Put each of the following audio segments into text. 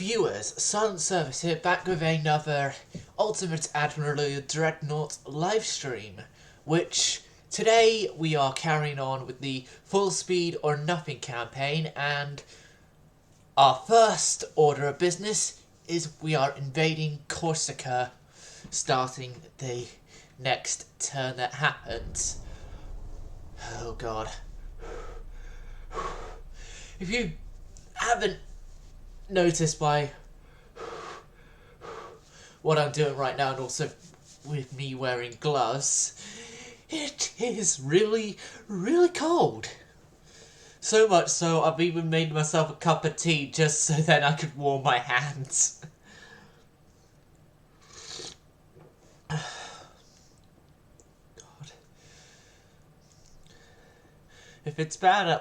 viewers, Silent Service here, back with another Ultimate Admiral Dreadnoughts livestream, which today we are carrying on with the Full Speed or Nothing campaign, and our first order of business is we are invading Corsica, starting the next turn that happens. Oh god. If you haven't noticed by what I'm doing right now, and also with me wearing gloves, it is really, really cold. So much so, I've even made myself a cup of tea just so that I could warm my hands. God. If it's bad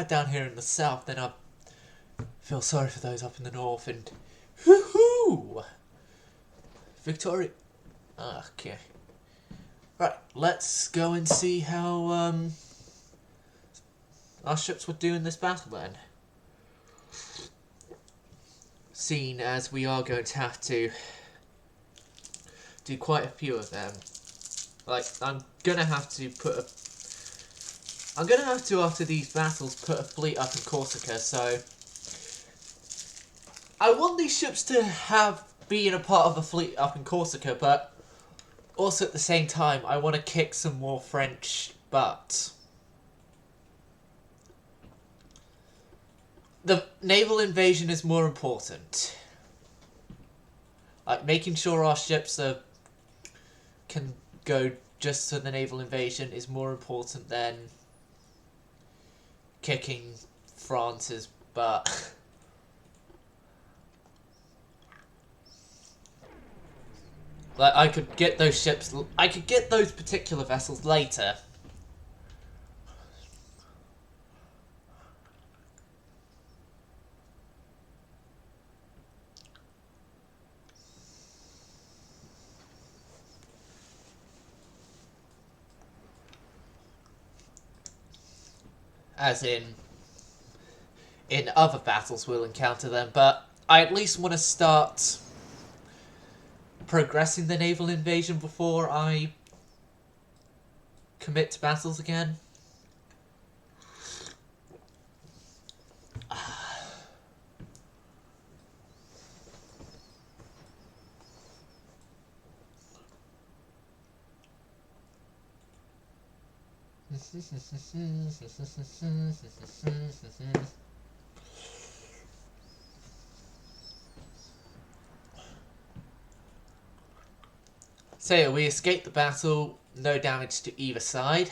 down here in the south, then I feel sorry for those up in the north. And woohoo! Victoria. Okay. Right, let's go and see how our ships would do in this battle then. Seeing as we are going to have to do quite a few of them. Like, I'm gonna have to after these battles put a fleet up in Corsica, so I want these ships to be in a part of a fleet up in Corsica, but also at the same time I want to kick some more French butt. The naval invasion is more important. Like, making sure our ships can go just to the naval invasion is more important than kicking France's butt. Like, I could get those particular vessels later. As in other battles we'll encounter them, but I at least want to start progressing the naval invasion before I commit to battles again. So yeah, we escaped the battle, no damage to either side.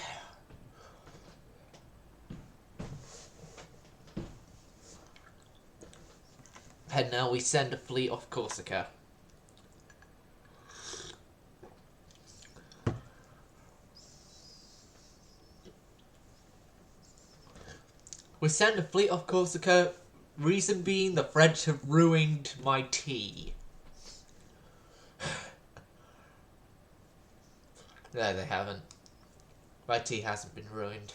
And now we send a fleet off Corsica. We send a fleet off Corsica, reason being the French have ruined my tea. No, they haven't. My tea hasn't been ruined.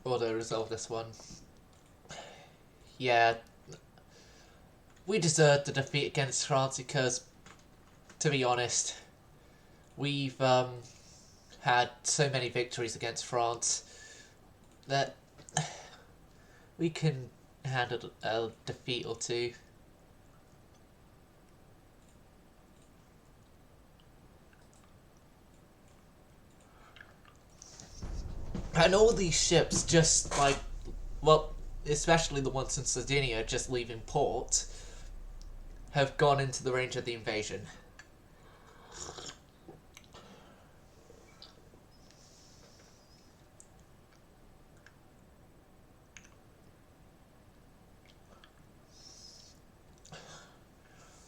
Auto-resolve this one. Yeah, we deserved the defeat against France because, to be honest, we've had so many victories against France that we can handle a defeat or two. And all these ships just like, well, especially the ones in Sardinia just leaving port, have gone into the range of the invasion.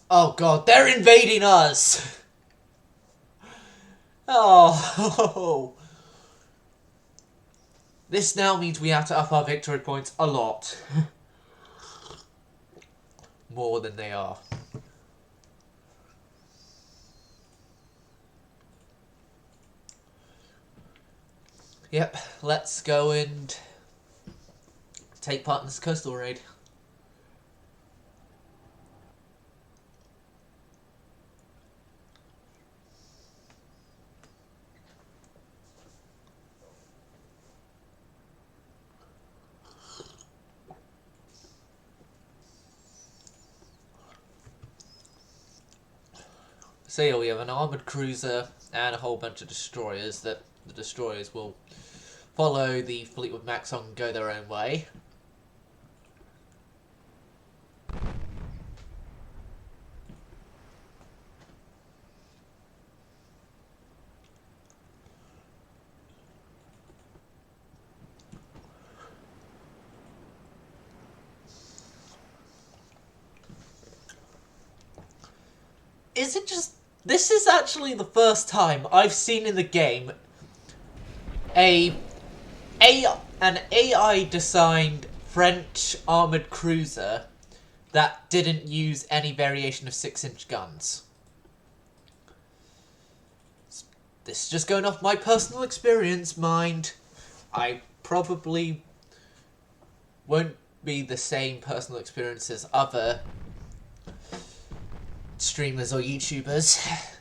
Oh god, they're invading us! Oh, this now means we have to up our victory points a lot. More than they are. Yep, let's go and take part in this coastal raid. So yeah, we have an armoured cruiser and a whole bunch of destroyers that the destroyers will follow the fleet with Maxon and go their own way. Is it just... This is actually the first time I've seen in the game an AI-designed French armoured cruiser that didn't use any variation of 6-inch guns. This is just going off my personal experience, mind. I probably won't be the same personal experience as other streamers or YouTubers.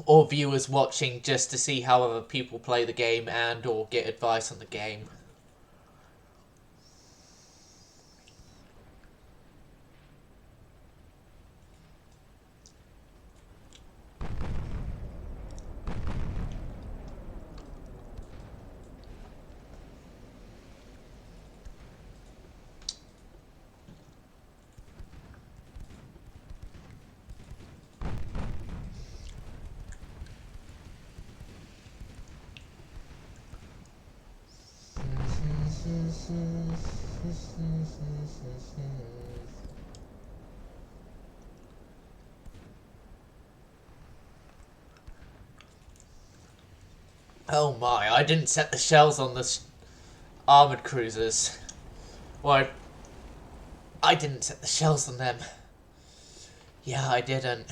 Or viewers watching just to see how other people play the game and or get advice on the game. Oh my, I didn't set the shells on the armoured cruisers. Well, I didn't set the shells on them. Yeah, I didn't.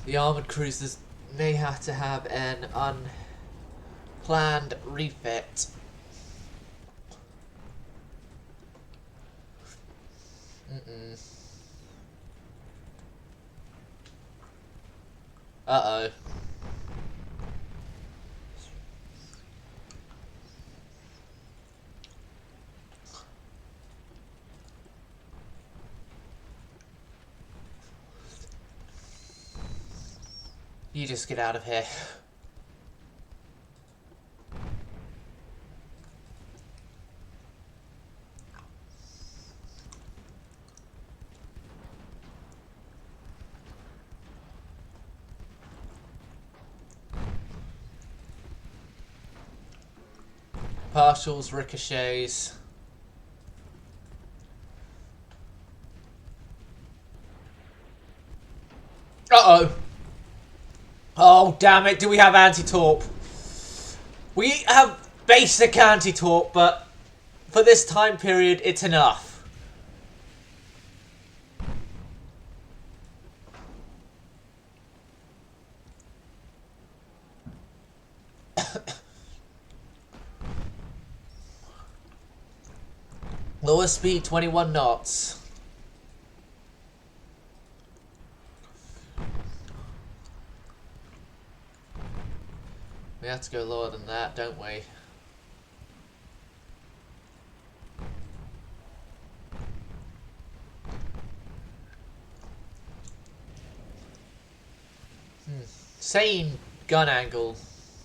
The armoured cruisers may have to have an unplanned refit. Uh-oh. You just get out of here. Partials, ricochets. Uh-oh. Oh, damn it. Do we have anti-torp? We have basic anti-torp, but for this time period, it's enough. Lower speed, 21 knots. We have to go lower than that, don't we? Same gun angle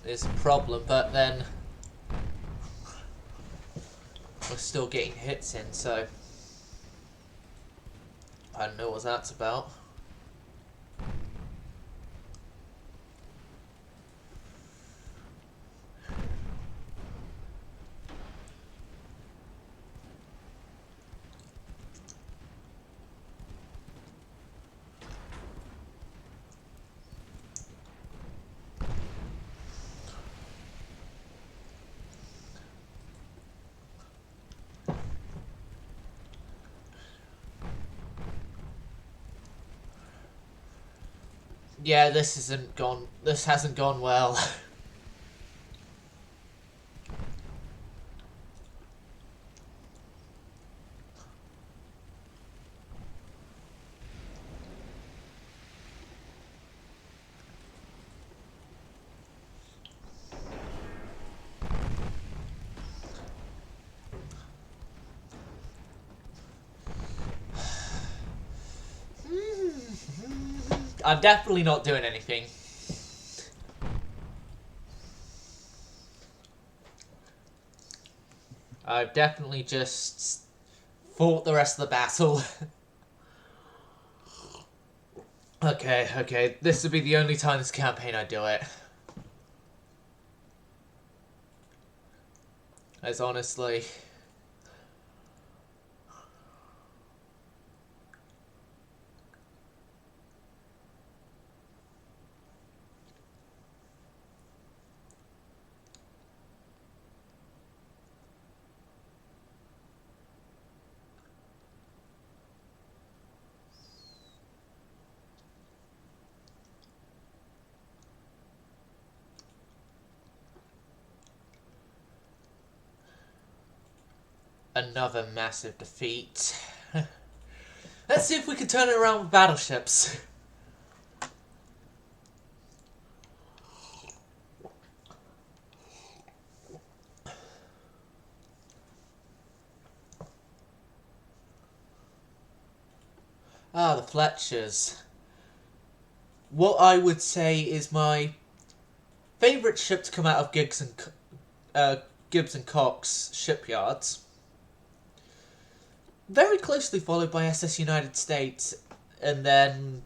is a problem, but then we're still getting hits in, so I don't know what that's about. Yeah, this hasn't gone well. I'm definitely not doing anything. I've definitely just fought the rest of the battle. Okay, this would be the only time this campaign I do it. As honestly... Another massive defeat. Let's see if we can turn it around with battleships. Ah, the Fletchers. What I would say is my favourite ship to come out of Gibbs and Cox shipyards. Very closely followed by SS United States, and then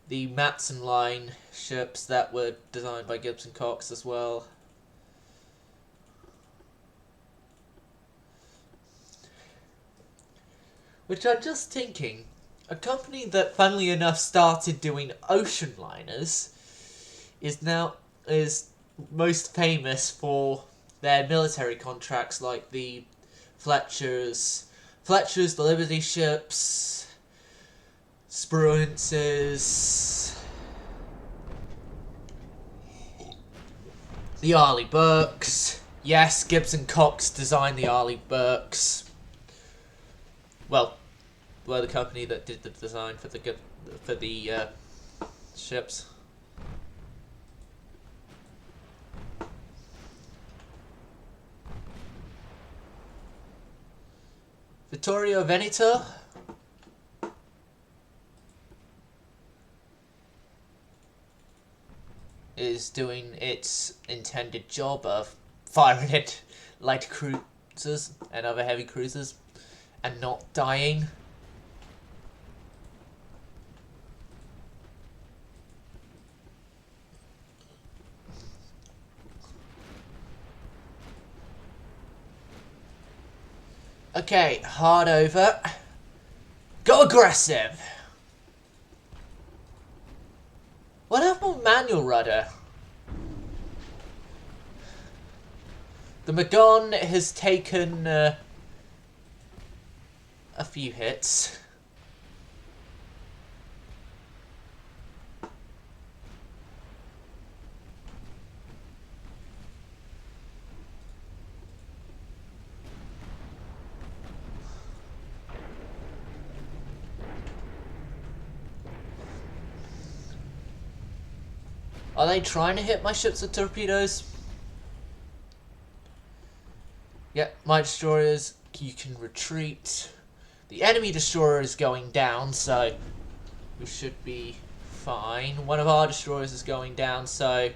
the Matson Line ships that were designed by Gibbs and Cox as well. Which I'm just thinking, a company that, funnily enough, started doing ocean liners is most famous for their military contracts, like the Fletchers, the Liberty ships, Spruances, the Arleigh Burkes. Yes, Gibbs and Cox designed the Arleigh Burkes. Well, were the company that did the design for the ships. Vittorio Veneto is doing its intended job of firing at light cruisers and other heavy cruisers and not dying. Okay, hard over. Go aggressive! What happened with manual rudder? The Magon has taken a few hits. Are they trying to hit my ships with torpedoes? Yep, my destroyers, you can retreat. The enemy destroyer is going down, so we should be fine. One of our destroyers is going down, so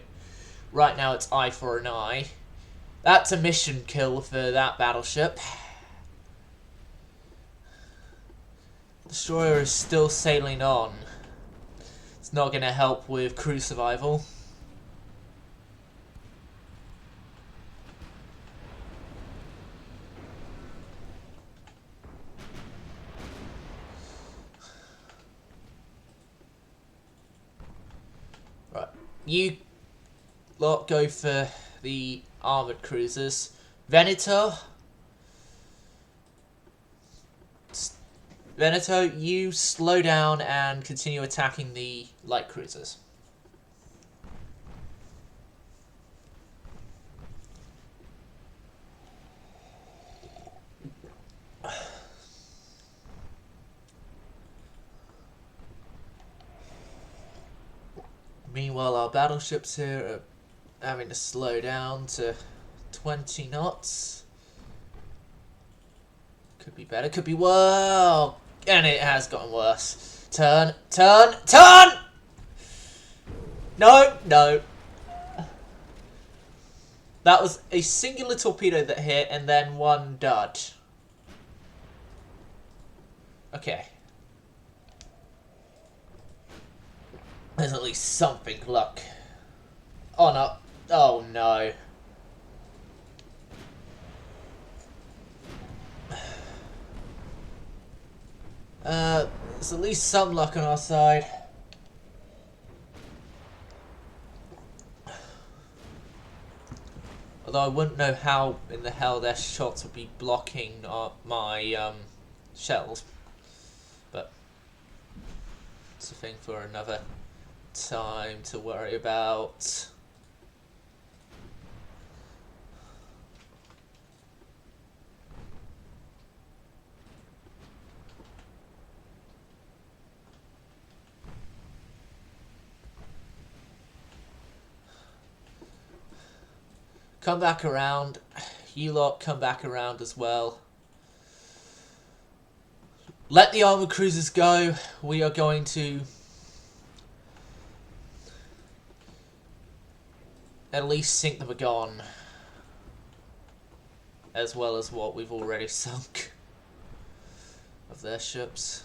right now it's eye for an eye. That's a mission kill for that battleship. Destroyer is still sailing on. It's not going to help with crew survival. Right, you lot go for the armoured cruisers. Veneto Veneto, you slow down and continue attacking the light cruisers. Meanwhile, our battleships here are having to slow down to 20 knots. Could be better, could be worse. And it has gotten worse. Turn, turn, turn! No, no. That was a singular torpedo that hit and then one dud. Okay. There's at least something luck. Oh no. Oh no. There's at least some luck on our side. Although I wouldn't know how in the hell their shots would be blocking my shells. But it's a thing for another time to worry about. Come back around. You lot come back around as well. Let the armoured cruisers go. We are going to at least sink the Magon, as well as what we've already sunk of their ships.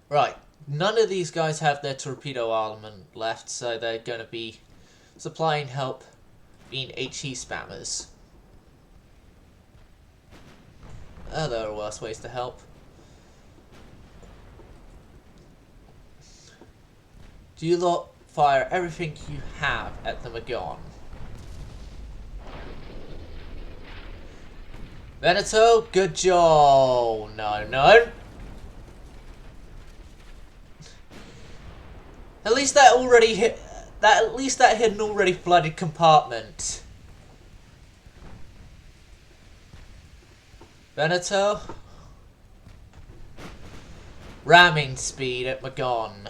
Right, none of these guys have their torpedo armament left, so they're going to be supplying help, being HE spammers. There are worse ways to help. Do you lot fire everything you have at the Magon? Veneto, good job. No, no. At least that already hit. At least that hit an already flooded compartment. Veneto. Ramming speed at Magon.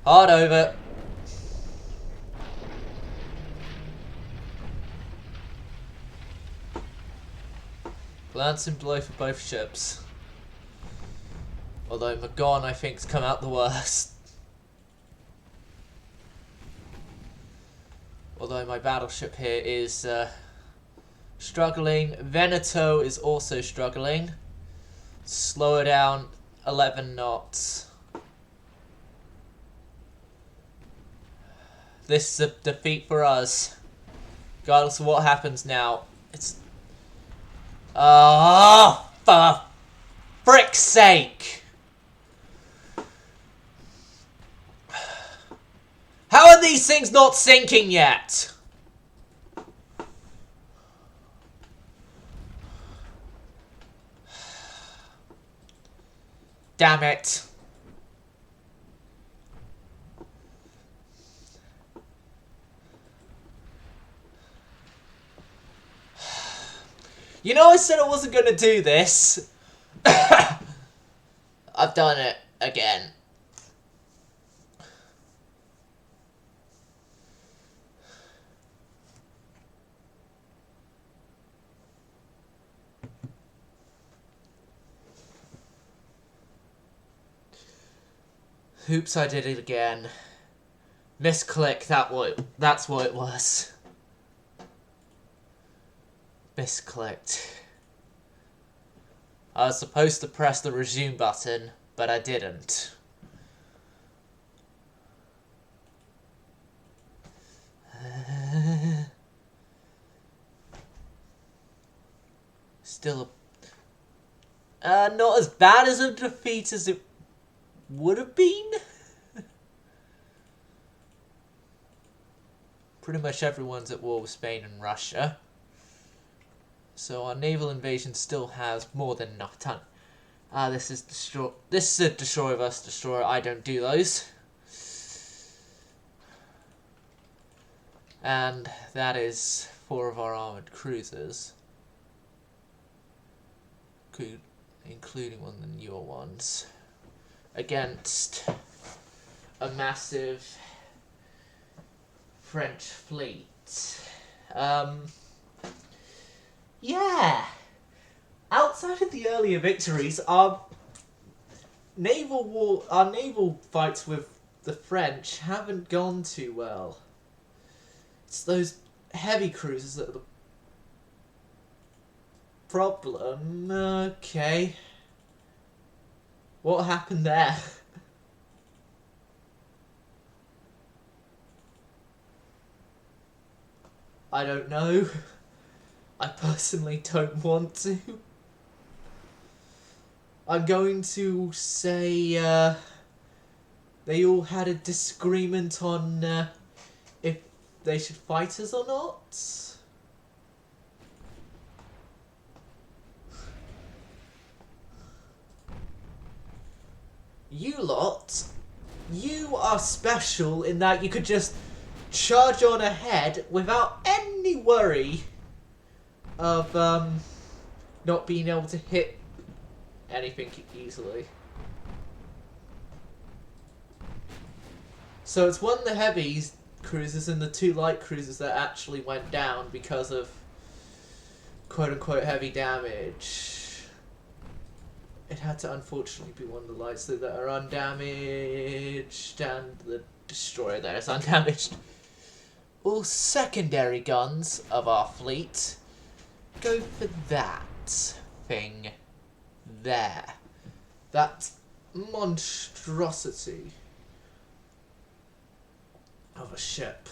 Hard over. Glancing below for both ships. Although Magon, I think, has come out the worst. Although my battleship here is struggling. Veneto is also struggling. Slow her down 11 knots. This is a defeat for us. Regardless of what happens now. It's... Oh, for frick's sake! How are these things not sinking yet? Damn it. You know, I said I wasn't going to do this. I've done it again. Oops, I did it again. Misclick, that's what it was. Misclicked. I was supposed to press the resume button, but I didn't. still not as bad as a defeat as it would have been. Pretty much everyone's at war with Spain and Russia. So our naval invasion still has more than enough time. This is a destroyer versus destroyer. I don't do those. And that is 4 of our armoured cruisers. Including one of the newer ones. Against a massive French fleet. Yeah. Outside of the earlier victories, our naval fights with the French haven't gone too well. It's those heavy cruisers that are the problem. Okay. What happened there? I don't know. I personally don't want to. I'm going to say they all had a disagreement on if they should fight us or not. You lot, you are special in that you could just charge on ahead without any worry of not being able to hit anything easily. So it's one of the heavy cruisers and the 2 light cruisers that actually went down because of quote-unquote heavy damage. It had to unfortunately be one of the lights that are undamaged and the destroyer that is undamaged. All secondary guns of our fleet go for that thing there. That monstrosity of a ship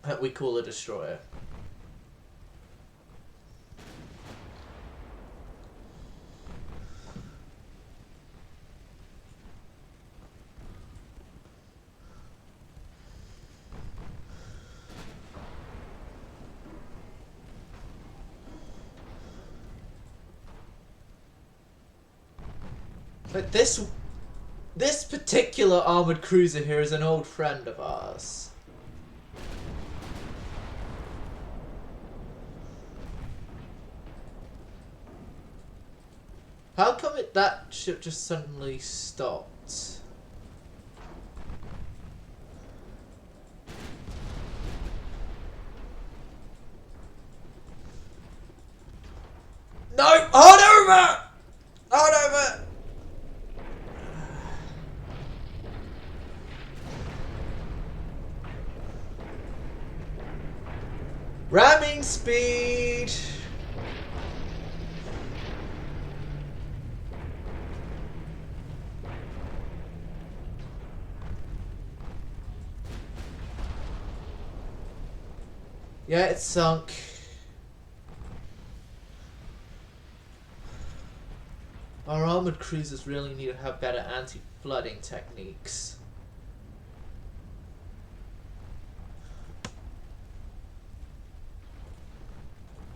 that we call a destroyer. But this particular armoured cruiser here is an old friend of ours. How come that ship just suddenly stopped? No! Hold over! Hold over! Ramming speed! Yeah, it's sunk. Our armoured cruisers really need to have better anti-flooding techniques.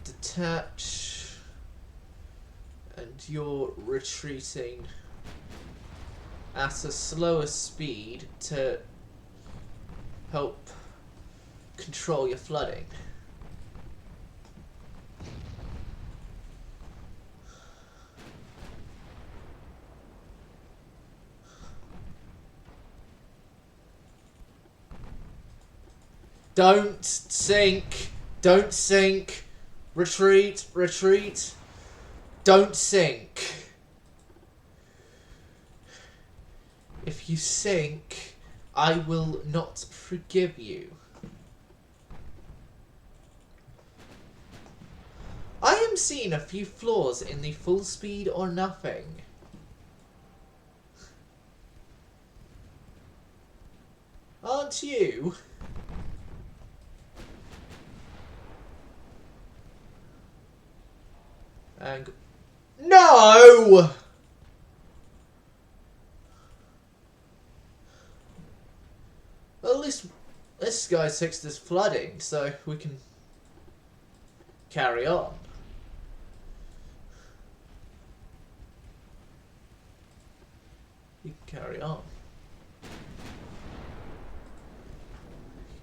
Detach, and you're retreating at a slower speed to help control your flooding. Don't sink! Don't sink! Retreat! Retreat! Don't sink! If you sink, I will not forgive you. I am seeing a few flaws in the full speed or nothing. Aren't you? And no! Well, at least this guy's fixed this flooding, so we can carry on. We can carry on. We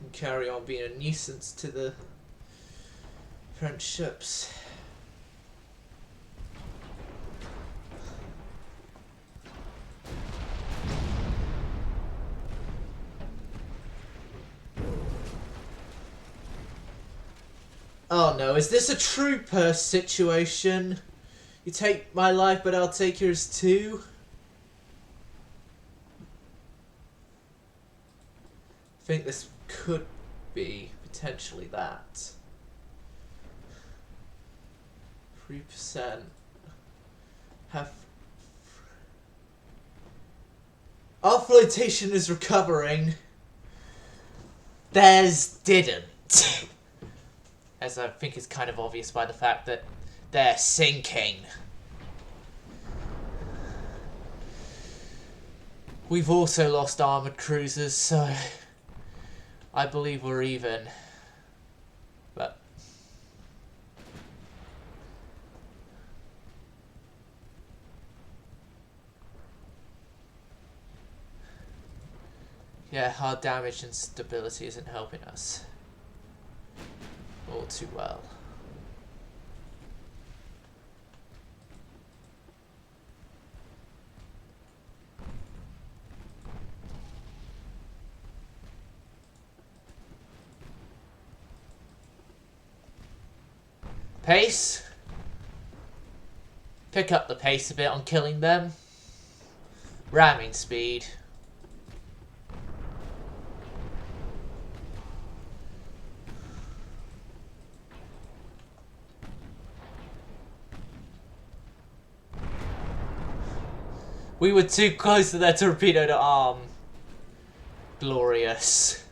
can carry on being a nuisance to the French ships. Oh no, is this a trooper situation? You take my life, but I'll take yours too? I think this could be potentially that. 3%. Have... Our flotation is recovering. Theirs didn't. As I think is kind of obvious by the fact that they're sinking. We've also lost armoured cruisers, so I believe we're even. But yeah, our damage and stability isn't helping us all too well. Pace. Pick up the pace a bit on killing them. Ramming speed. We were too close to their torpedo to arm. Glorious.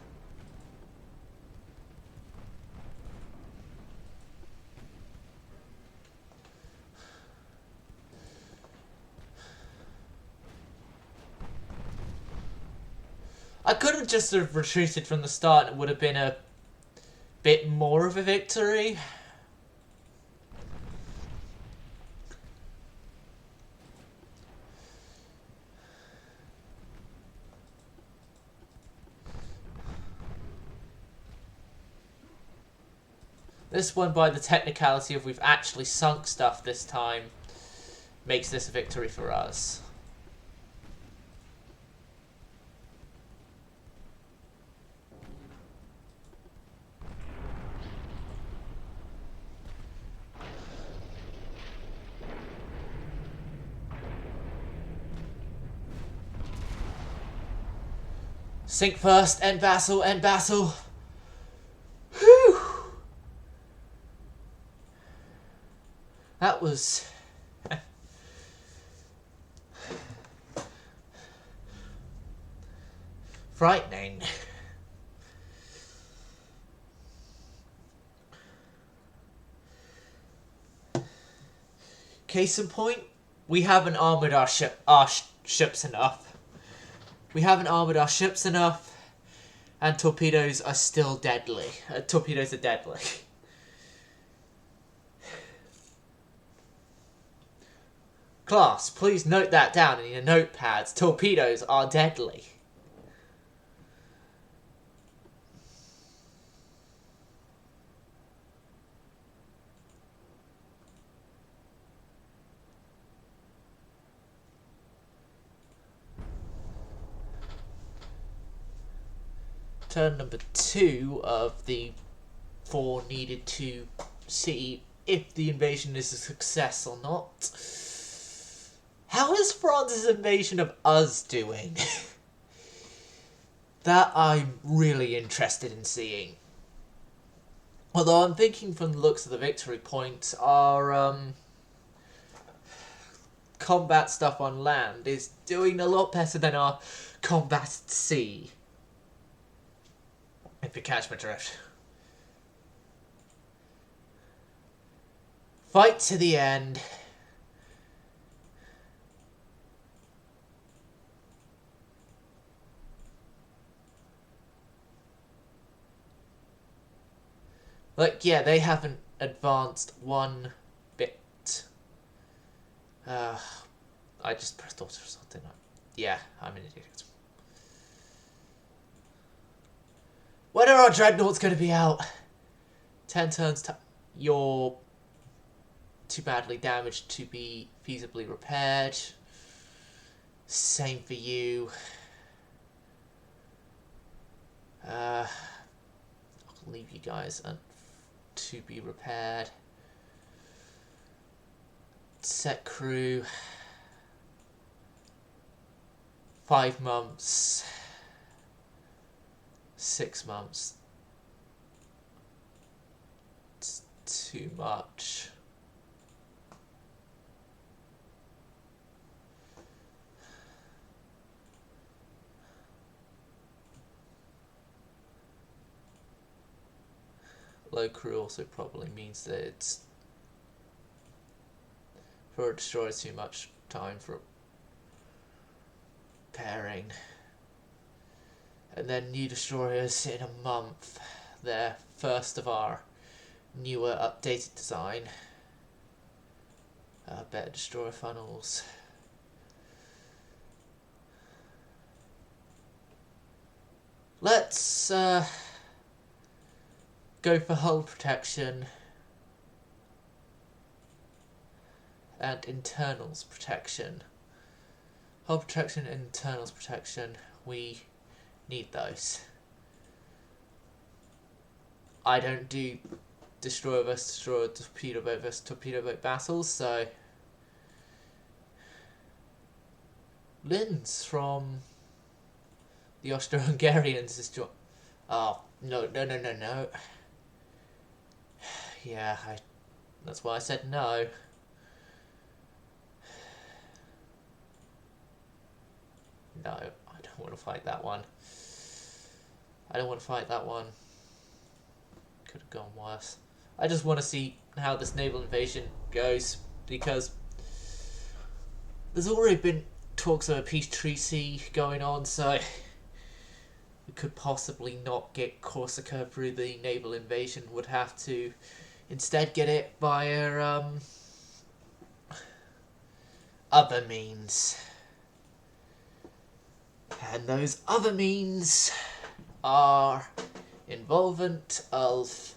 I could have just sort of retreated from the start and it would have been a bit more of a victory. This one, by the technicality of we've actually sunk stuff this time, makes this a victory for us. Sink first, end battle, end battle. Whew. That was... frightening. Case in point, we haven't armoured our ships enough. We haven't armoured our ships enough, and torpedoes are still deadly. Torpedoes are deadly. Class, please note that down in your notepads. Torpedoes are deadly. Turn number 2 of the 4 needed to see if the invasion is a success or not. How is France's invasion of us doing? That I'm really interested in seeing. Although I'm thinking from the looks of the victory points, our combat stuff on land is doing a lot better than our combat at sea. If you catch my drift. Fight to the end. Like, yeah, they haven't advanced one bit. I just pressed auto or something. Yeah, I'm an idiot. When are our dreadnoughts going to be out? 10 turns. You're too badly damaged to be feasibly repaired. Same for you. I'll leave you guys to be repaired. Set crew. 5 months. 6 months. It's too much. Low crew also probably means that it's for a destroyer too much time for pairing. And then new destroyers in a month. They're first of our newer updated design. Better destroyer funnels. Let's go for hull protection and internals protection. Hull protection and internals protection, we need those. I don't do destroyer versus destroyer, torpedo boat versus torpedo boat battles, so Linz from the Austro-Hungarians is oh, no. Yeah, that's why I said no. No, I don't want to fight that one. I don't want to fight that one. Could have gone worse. I just want to see how this naval invasion goes, because there's already been talks of a peace treaty going on, so we could possibly not get Corsica through the naval invasion. Would have to instead get it via other means. And those other means are involvement of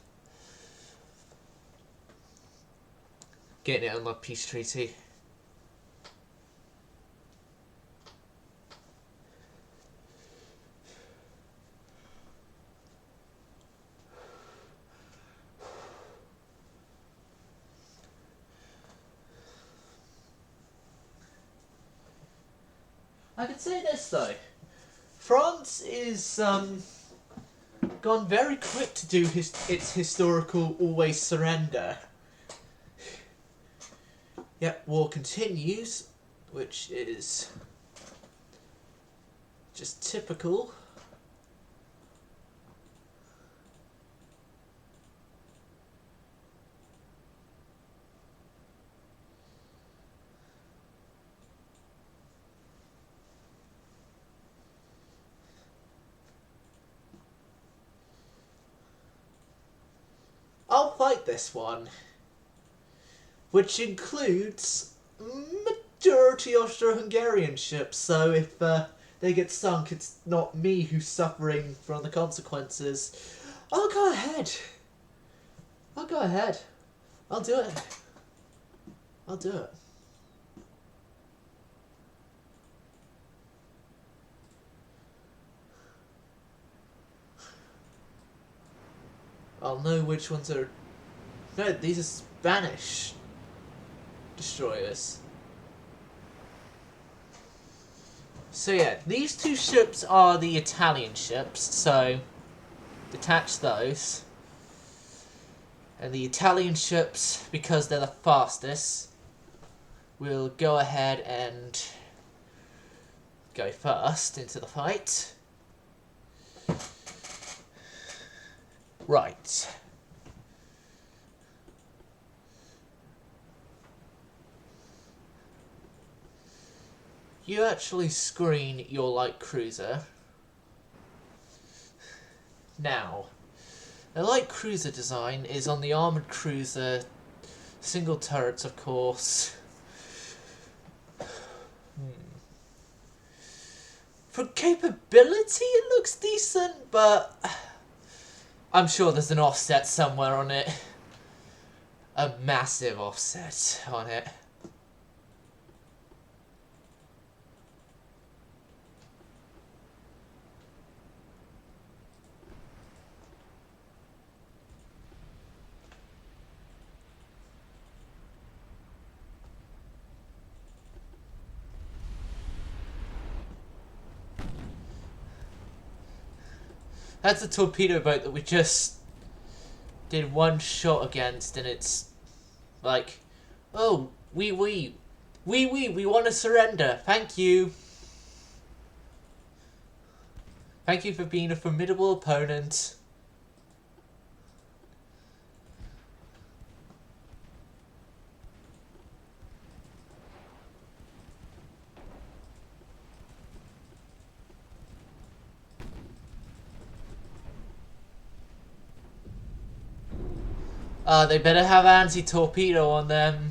getting it on the peace treaty. I could say this though, France is gone very quick to do its historical always surrender. Yet war continues, which is just typical. I'll fight this one, which includes majority Austro-Hungarian ships, so if they get sunk, it's not me who's suffering from the consequences. I'll go ahead. I'll do it. I'll do it. I'll know which ones are... No, these are Spanish destroyers. So yeah, these two ships are the Italian ships, so detach those. And the Italian ships, because they're the fastest, will go ahead and go first into the fight. Right. you actually screen your light cruiser. Now, the light cruiser design is on the armoured cruiser, single turrets of course. For capability it looks decent, but I'm sure there's an offset somewhere on it. A massive offset on it. That's a torpedo boat that we just did one shot against, and it's like, oh, we want to surrender. Thank you. Thank you for being a formidable opponent. They better have anti-torpedo on them.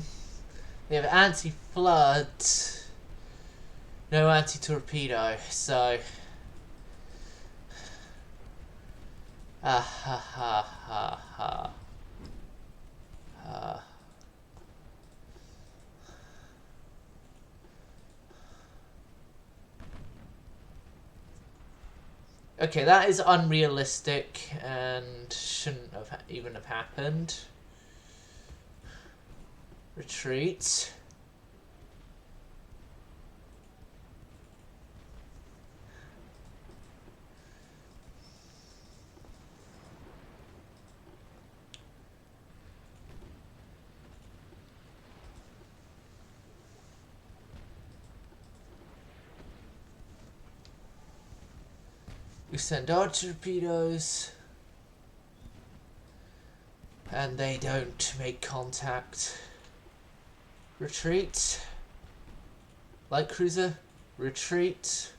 They have anti-flood. No anti-torpedo, so... ha ha ha ha. Okay, that is unrealistic and shouldn't have even have happened. Retreat. We send our torpedoes, and they don't make contact. Retreat. Light cruiser, retreat.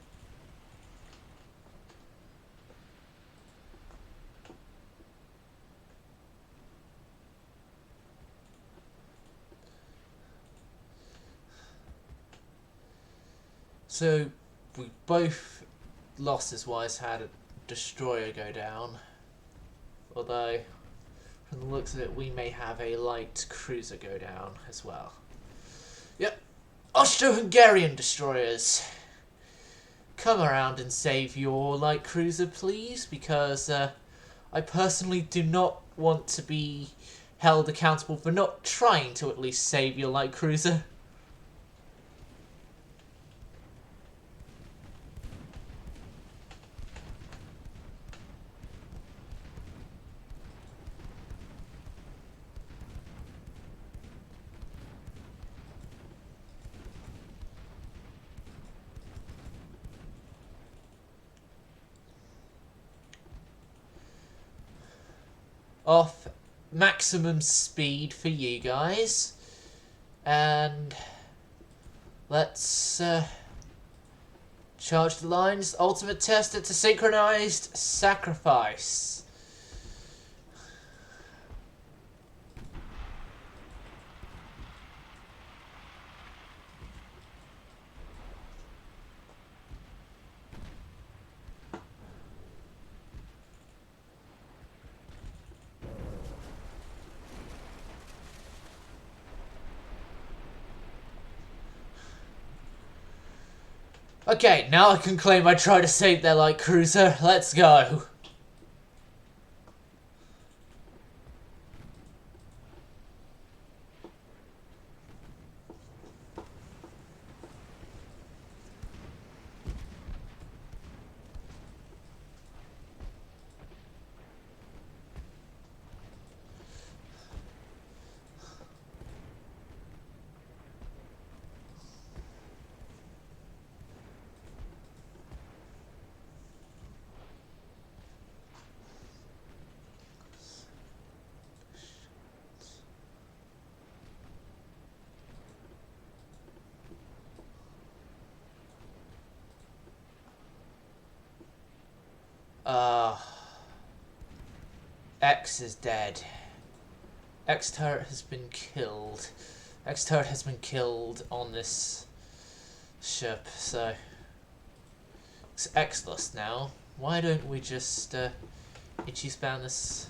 So we both, losses wise, had a destroyer go down, although from the looks of it we may have a light cruiser go down as well. Yep, Austro-Hungarian destroyers, come around and save your light cruiser please, because I personally do not want to be held accountable for not trying to at least save your light cruiser. Off maximum speed for you guys, and let's charge the lines. Ultimate test at a synchronized sacrifice. Okay, now I can claim I tried to save their light cruiser. Let's go. X is dead. X turret has been killed. X turret has been killed on this ship, so it's X-less now. Why don't we just itchy spam this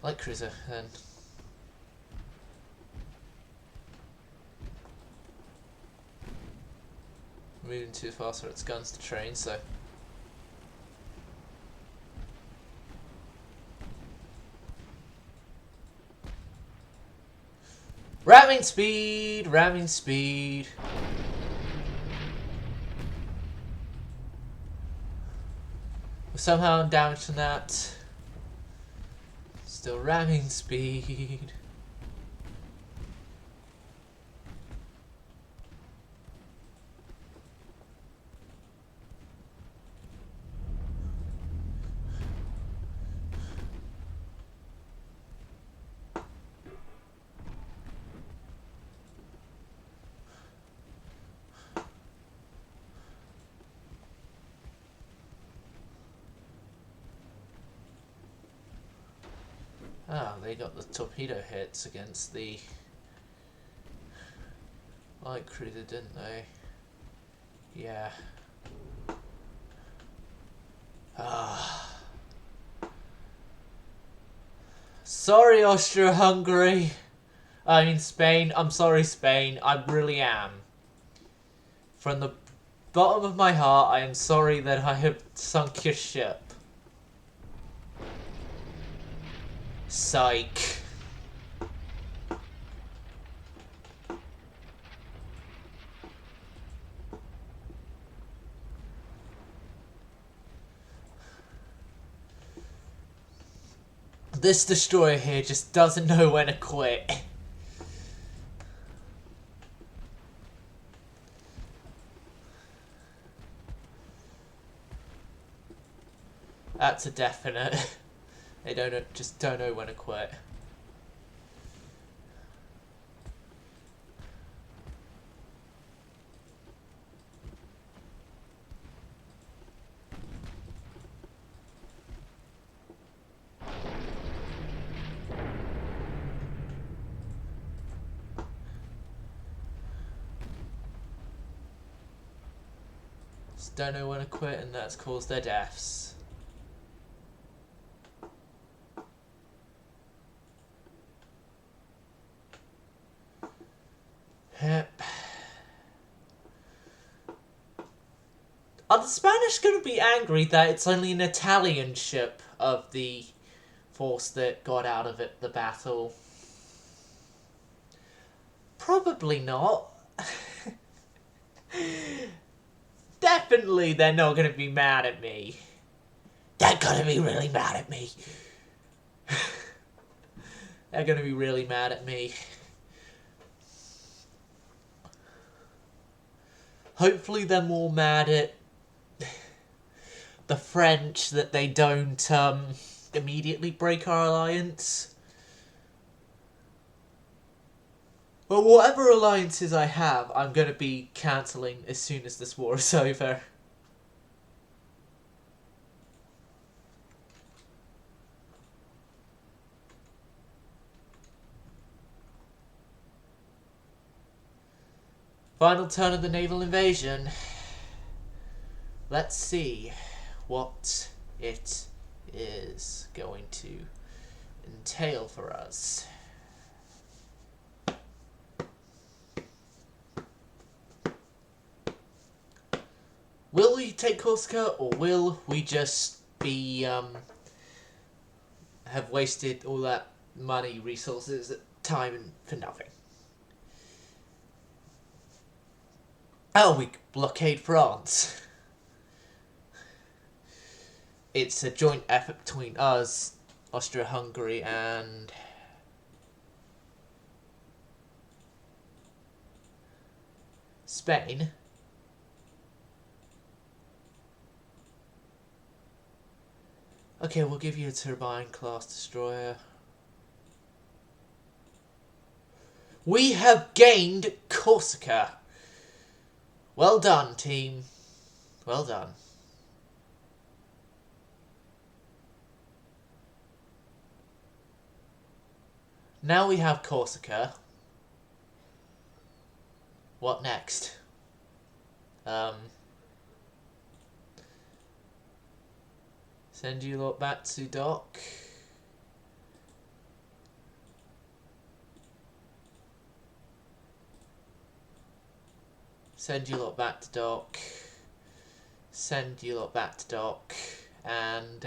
light cruiser then? Moving too fast for its guns to train, so ramming speed, ramming speed. Somehow I'm damaged from that. Still ramming speed. Ah, they got the torpedo hits against the light cruiser, didn't they? Yeah. Ah. Sorry, Austria-Hungary. I mean Spain. I'm sorry, Spain. I really am. From the bottom of my heart, I am sorry that I have sunk your ship. Psych. This destroyer here just doesn't know when to quit. That's a definite. They just don't know when to quit. Just don't know when to quit, and that's caused their deaths. Yep. Are the Spanish going to be angry that it's only an Italian ship of the force that got out of the battle? Probably not. Definitely they're not going to be mad at me. They're going to be really mad at me. They're going to be really mad at me. Hopefully they're more mad at the French that they don't immediately break our alliance. Well, whatever alliances I have, I'm going to be cancelling as soon as this war is over. Final turn of the naval invasion. Let's see what it is going to entail for us. Will we take Corsica, or will we just be have wasted all that money, resources, time for nothing? Oh, we blockade France. It's a joint effort between us, Austria-Hungary, and Spain. Okay, we'll give you a turbine-class destroyer. We have gained Corsica. Well done, team. Well done. Now we have Corsica. What next? Send you lot back to dock. Send you lot back to dock. Send you lot back to dock. And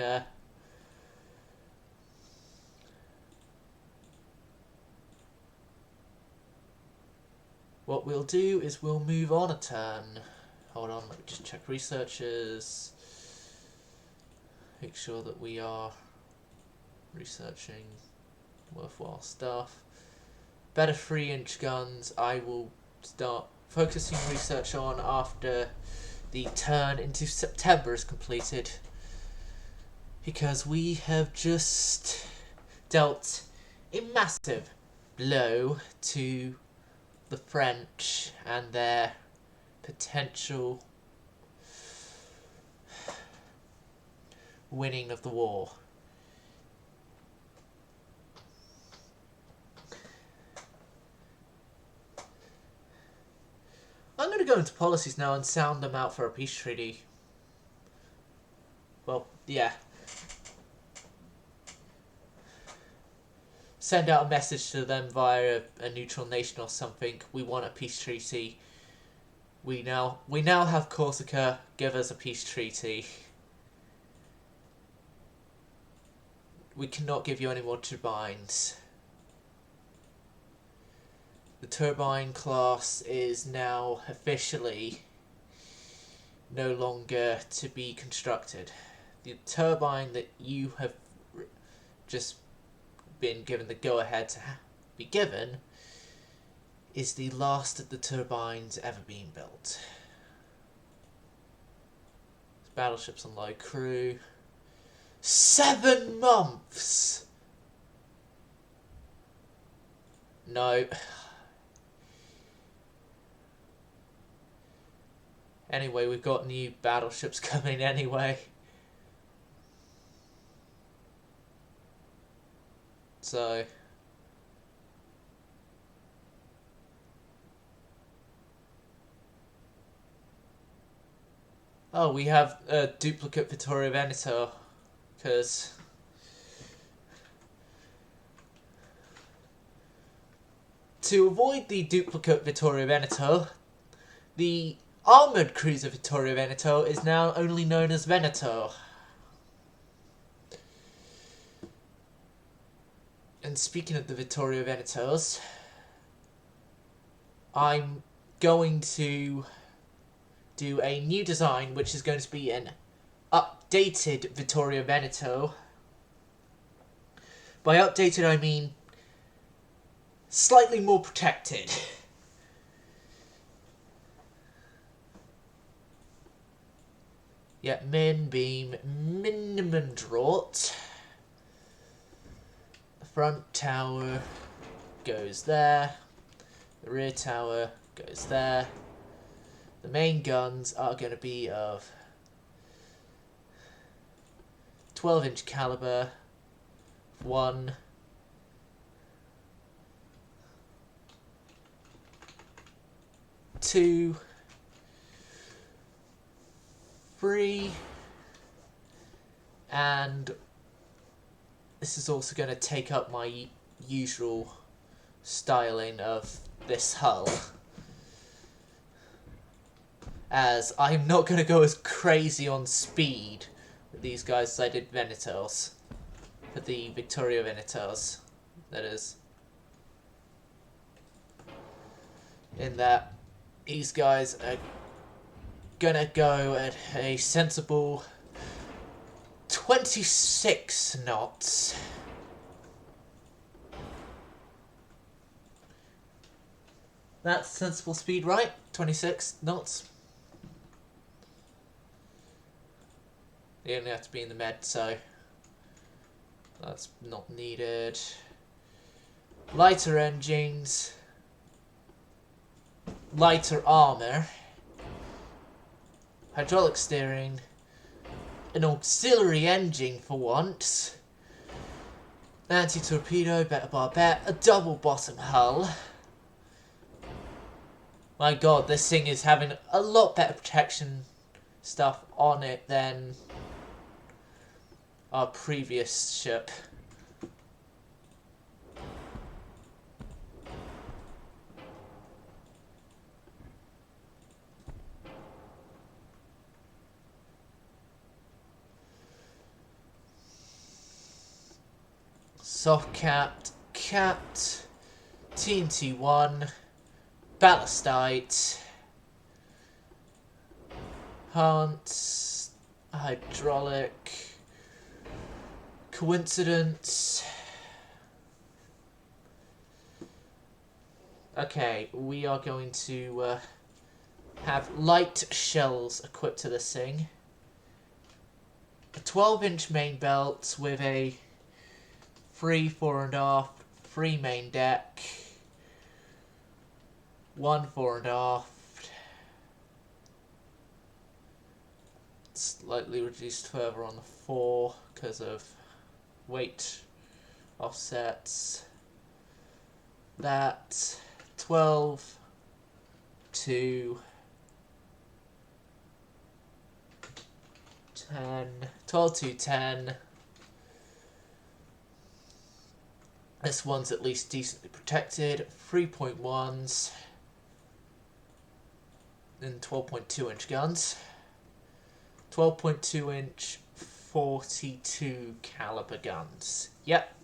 what we'll do is we'll move on a turn. Hold on, let me just check researchers. Make sure that we are researching worthwhile stuff. Better 3-inch guns I will start focusing research on after the turn into September is completed, because we have just dealt a massive blow to the French and their potential winning of the war. I'm going to go into policies now and sound them out for a peace treaty. Well, yeah. Send out a message to them via a neutral nation or something. We want a peace treaty. We now have Corsica. Give us a peace treaty. We cannot give you any more turbines. The turbine class is now officially no longer to be constructed. The turbine that you have just been given the go-ahead to be given is the last of the turbines ever being built. Battleships on low crew. 7 months! No. Anyway, we've got new battleships coming anyway. So oh, we have a duplicate Vittorio Veneto, because to avoid the duplicate Vittorio Veneto, the armoured cruiser Vittorio Veneto is now only known as Veneto. And speaking of the Vittorio Venetos, I'm going to do a new design, which is going to be an updated Vittorio Veneto. By updated, I mean slightly more protected. Yeah, main beam, minimum draught. The front tower goes there. The rear tower goes there. The main guns are going to be of 12-inch caliber, 1, 2, 3, and this is also going to take up my usual styling of this hull, as I'm not going to go as crazy on speed with these guys as I did Venetos, for the Vittorio Venetos, that is. In that these guys are gonna go at a sensible 26 knots. That's sensible speed, right? 26 knots. They only have to be in the med, so that's not needed. Lighter engines, lighter armour, hydraulic steering, an auxiliary engine for once, Anti-torpedo, better barbette, a double bottom hull. My god, this thing is having a lot better protection stuff on it than our previous ship. Soft capped, capped, TNT-1, ballastite, Hunt, hydraulic, coincidence. Okay, we are going to have light shells equipped to this thing. A 12-inch main belt with a free fore and aft, free main deck, one fore and aft, slightly reduced further on the fore because of weight offsets. That 12 to 10, 12 to 10. This one's at least decently protected. 3.1s and 12.2 inch guns. 12.2 inch 42 caliber guns. Yep.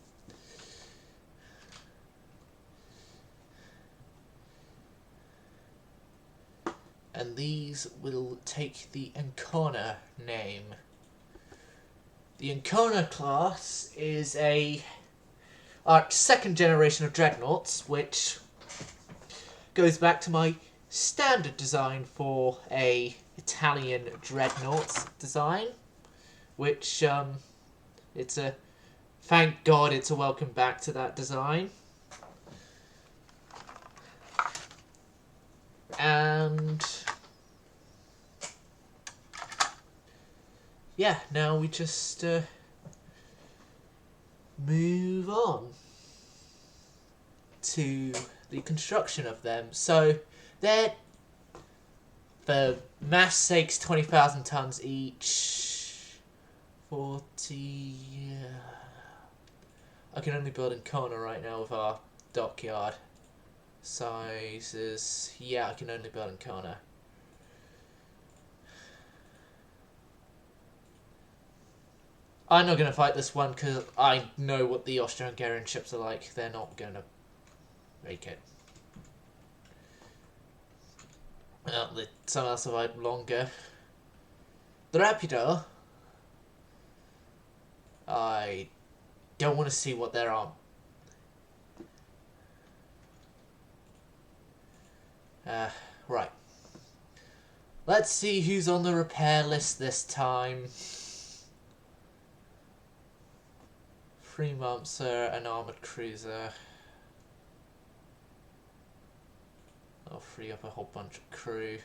And these will take the Ancona name. The Ancona class is our second generation of dreadnoughts, which goes back to my standard design for a Italian dreadnoughts design, which it's a thank God it's a welcome back to that design. And yeah, now we just move on to the construction of them. So they're, for mass sakes, 20,000 tons each. 40. I can only build in Kona right now with our dockyard sizes. Yeah, I can only build in Kona. I'm not going to fight this one because I know what the Austro-Hungarian ships are like. They're not going to make it. Some will survive longer. The Rapido, I don't want to see what they're on. Right. Let's see who's on the repair list this time. 3 Monster, an armoured cruiser. I'll free up a whole bunch of crew.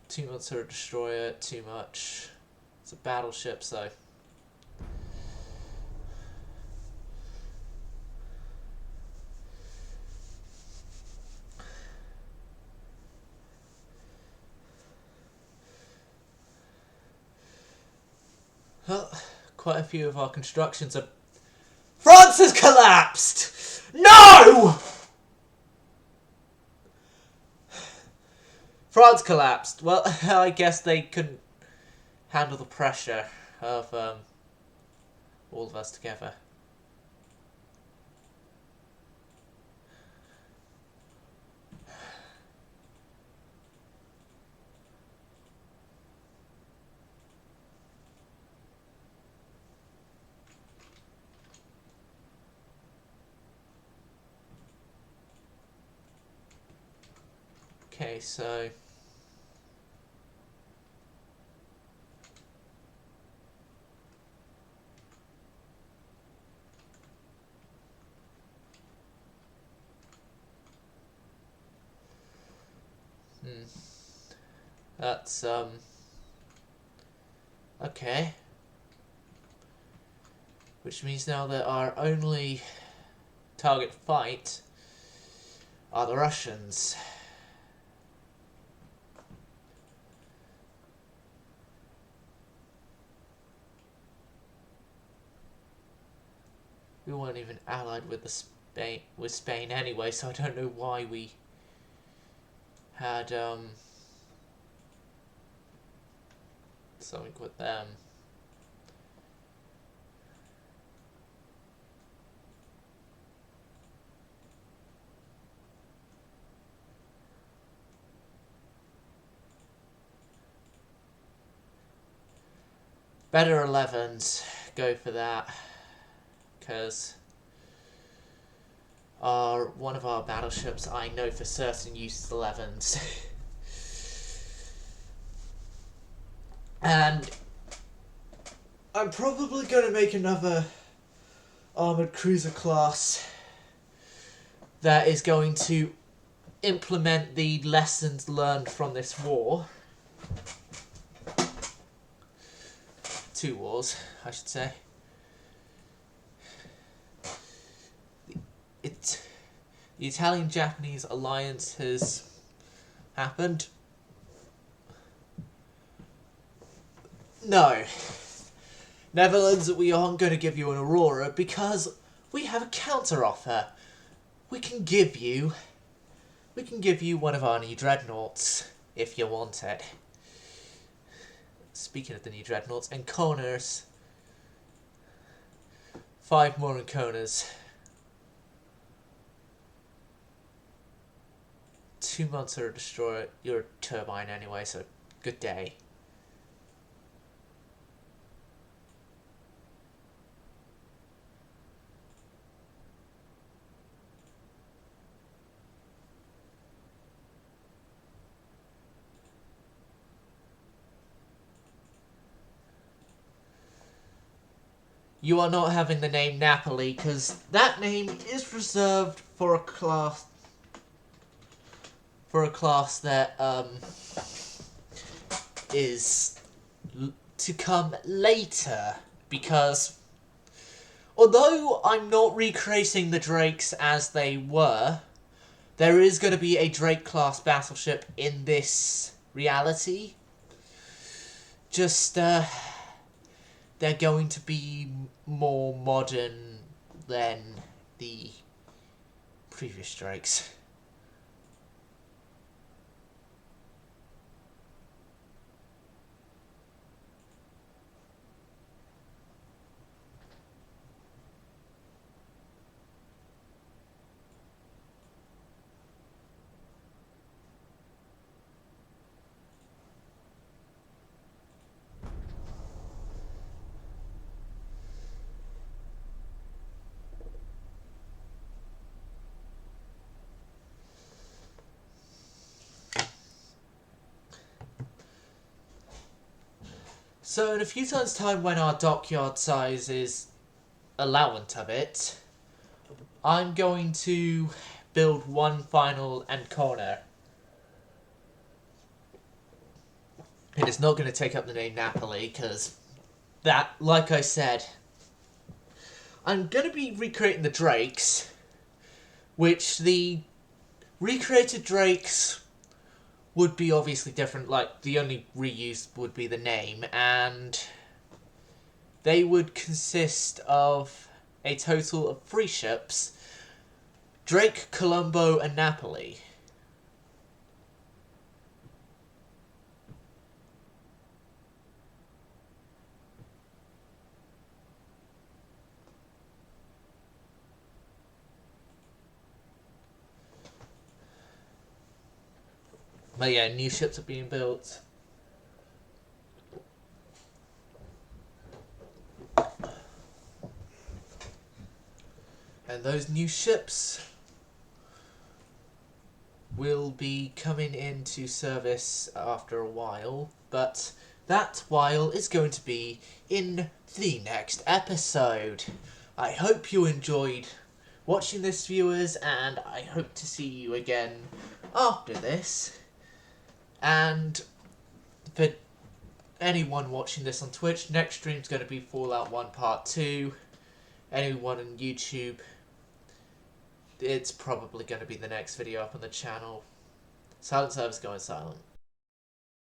2 Monster, a destroyer, too much. It's a battleship, so. Well, quite a few of our constructions are... France has collapsed! No! France collapsed. Well, I guess they couldn't handle the pressure of all of us together. Okay, so that's okay. Which means now that our only target fight are the Russians. We weren't even allied with Spain anyway, so I don't know why we had something with them. Better 11s, go for that, because one of our battleships I know for certain uses 11s. And I'm probably going to make another armoured cruiser class that is going to implement the lessons learned from this war. 2 wars, I should say. The Italian-Japanese alliance has happened. No. Netherlands, we aren't going to give you an Aurora because we have a counter-offer. We can give you one of our new dreadnoughts if you want it. Speaking of the new dreadnoughts, Enconers. 5 more Enconers. 2 months to destroy your turbine anyway, so good day. You are not having the name Napoli, because that name is reserved for a class that is to come later, because although I'm not recreating the Drakes as they were, there is going to be a Drake-class battleship in this reality. Just, they're going to be more modern than the previous Drakes. So in a few times' time, when our dockyard size is allowant of it, I'm going to build one final Enconer. It is not going to take up the name Napoli, because that, like I said, I'm going to be recreating the Drakes, which the recreated Drakes would be obviously different, like the only reuse would be the name, and they would consist of a total of 3 ships: Drake, Colombo, and Napoli. But yeah, new ships are being built. And those new ships will be coming into service after a while, but that while is going to be in the next episode. I hope you enjoyed watching this, viewers, and I hope to see you again after this. And for anyone watching this on Twitch, next stream's going to be Fallout 1 Part 2. anyone on YouTube, it's probably going to be the next video up on the channel. Silent server's going silent.